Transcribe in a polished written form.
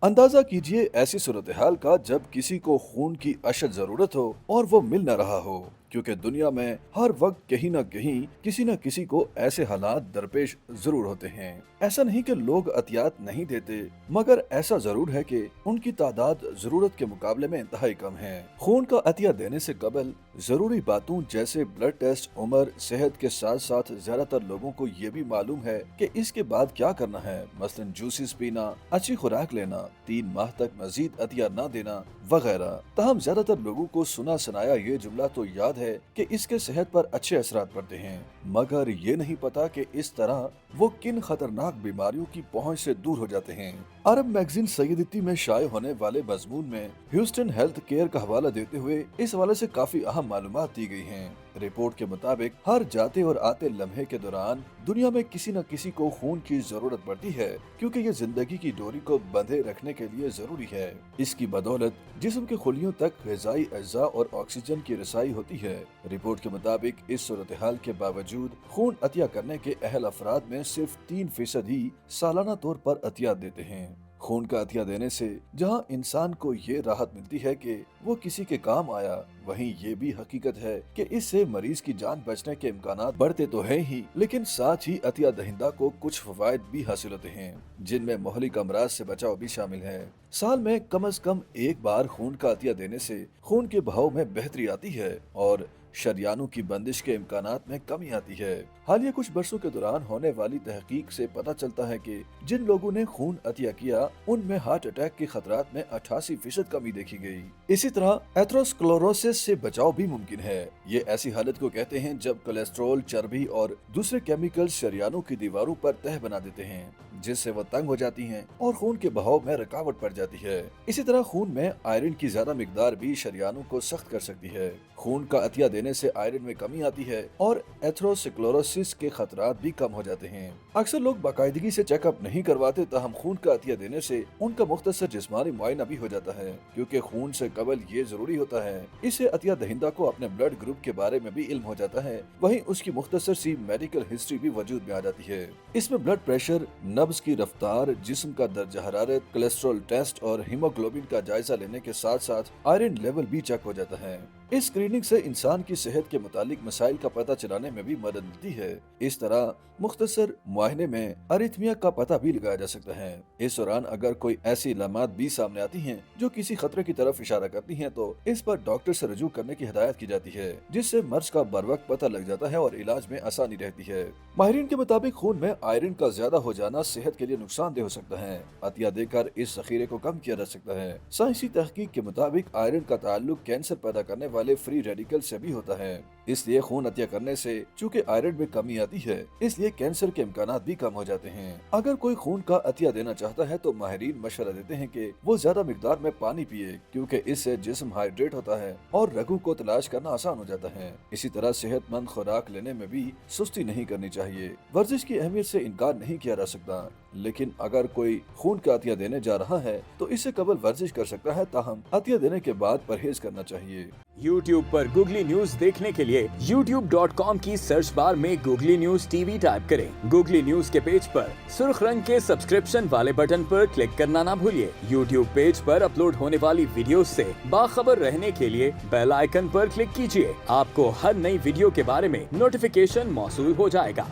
अंदाजा कीजिए ऐसी सूरत हाल का जब किसी को खून की अशद जरूरत हो और वो मिल न रहा हो, क्योंकि दुनिया में हर वक्त कहीं न कहीं किसी न किसी को ऐसे हालात दरपेश जरूर होते हैं। ऐसा नहीं कि लोग अतियात नहीं देते, मगर ऐसा जरूर है कि उनकी तादाद जरूरत के मुकाबले में इंतहाई कम है। खून का अतिया देने से कबल जरूरी बातों जैसे ब्लड टेस्ट, उम्र, सेहत के साथ साथ ज्यादातर लोगों को ये भी मालूम है कि इसके बाद क्या करना है, मसलन जूसेस पीना, अच्छी खुराक लेना, 3 माह तक मजीद अतिया न देना वगैरह। तहम ज्यादातर लोगों को सुना सुनाया ये जुमला तो याद है कि इसके सेहत पर अच्छे असरात पड़ते हैं, मगर ये नहीं पता कि इस तरह वो किन खतरनाक बीमारियों की पहुंच से दूर हो जाते हैं। अरब मैगजीन सैयदती में शाये होने वाले मजमून में ह्यूस्टन हेल्थ केयर का हवाला देते हुए इस हवाले से काफी अहम मालूमात दी गई हैं। रिपोर्ट के मुताबिक हर जाते और आते लम्हे के दौरान दुनिया में किसी न किसी को खून की जरूरत पड़ती है, क्योंकि ये जिंदगी की डोरी को बंधे रखने के लिए जरूरी है। इसकी बदौलत जिस्म के खुलियों तक ग़िज़ाई अज्जा और ऑक्सीजन की रसाई होती है। रिपोर्ट के मुताबिक इस सूरत हाल के बावजूद खून अतिया करने के अहल अफराद में सिर्फ 3% ही सालाना तौर पर अतिया देते हैं। खून का अतिया देने से जहां इंसान को ये राहत मिलती है कि वो किसी के काम आया, वहीं ये भी हकीकत है कि इससे मरीज की जान बचने के इम्कानात बढ़ते तो हैं ही, लेकिन साथ ही अतिया दहिंदा को कुछ फवायद भी हासिल होते हैं, जिनमें मोहलिक अमराज से बचाव भी शामिल है। साल में कम से कम एक बार खून का अतिया देने से खून के बहाव में बेहतरी आती है और शरियानों की बंदिश के इम्कानात में कमी आती है। हालिया कुछ बरसों के दौरान होने वाली तहकीक से पता चलता है कि जिन लोगों ने खून अतिया किया उनमें हार्ट अटैक के खतरात में 88% कमी देखी गई। इसी तरह एथेरोस्क्लेरोसिस से बचाव भी मुमकिन है। ये ऐसी हालत को कहते हैं जब कोलेस्ट्रॉल, चर्बी और दूसरे केमिकल शरियानों की दीवारों पर तह बना देते हैं, जिससे वो तंग हो जाती हैं और खून के बहाव में रुकावट पड़ जाती है। इसी तरह खून में आयरन की ज्यादा मिकदार भी शरियानों को सख्त कर सकती है। खून का अतिया देने से आयरन में कमी आती है और एथेरोस्क्लेरोसिस के खतरात भी कम हो जाते हैं। अक्सर लोग बाकायदगी से चेकअप नहीं करवाते, तहम खून का अतिया देने से उनका मुख्तसर जिस्मानी मुआयना भी हो जाता है, क्योंकि खून से कबल ये जरूरी होता है। इससे अतिया दहिंदा को अपने ब्लड ग्रुप के बारे में भी इल्म हो जाता है, वहीं उसकी मुख्तसर सी मेडिकल हिस्ट्री भी वजूद में आ जाती है। इसमें ब्लड प्रेशर, नब्ज की रफ्तार, जिस्म का दर्जा हरारत, कोलेस्ट्रॉल टेस्ट और हीमोग्लोबिन का जायजा लेने के साथ साथ आयरन लेवल भी चेक हो जाता है। इस स्क्रीनिंग से इंसान की सेहत के मुतालिक मसाइल का पता चलाने में भी मदद मिलती है। इस तरह मुख्तसर मुआयने में अरिथमिया का पता भी लगाया जा सकता है। इस दौरान अगर कोई ऐसी इलामात भी सामने आती हैं जो किसी खतरे की तरफ इशारा करती हैं, तो इस पर डॉक्टर से रजू करने की हिदायत की जाती है, जिससे मर्ज का बरवक्त पता लग जाता है और इलाज में आसानी रहती है। माहिरीन के मुताबिक खून में आयरन का ज्यादा हो जाना सेहत के लिए नुकसानदेह हो सकता है। अतिया देकर इस जखीरे को कम किया जा सकता है। साइंसी तहकीक के मुताबिक आयरन का ताल्लुक कैंसर पैदा करने वाले फ्री रेडिकल से भी होता है। इसलिए खून अतिया करने से चूँकि आयरन में कमी आती है, इसलिए कैंसर के इम्कानात भी कम हो जाते हैं। अगर कोई खून का अतिया देना चाहता है तो माहिरीन मशवरा देते हैं कि वो ज्यादा मिकदार में पानी पिए, क्योंकि इससे जिस्म हाइड्रेट होता है और रगों को तलाश करना आसान हो जाता है। इसी तरह सेहतमंद खुराक लेने में भी सुस्ती नहीं करनी चाहिए। वर्जिश की अहमियत से इनकार नहीं किया जा सकता, लेकिन अगर कोई खून का अतिया देने जा रहा है तो इससे कबल वर्जिश कर सकता है, ताहम अतिया देने के बाद परहेज करना चाहिए। YouTube पर गूगली न्यूज देखने के लिए youtube.com की सर्च बार में गूगली न्यूज टीवी टाइप करें। गूगली न्यूज के पेज पर सुर्ख रंग के सब्सक्रिप्शन वाले बटन पर क्लिक करना ना भूलिए। YouTube पेज पर अपलोड होने वाली वीडियो से बाखबर रहने के लिए बेल आइकन पर क्लिक कीजिए। आपको हर नई वीडियो के बारे में नोटिफिकेशन मौसूल हो जाएगा।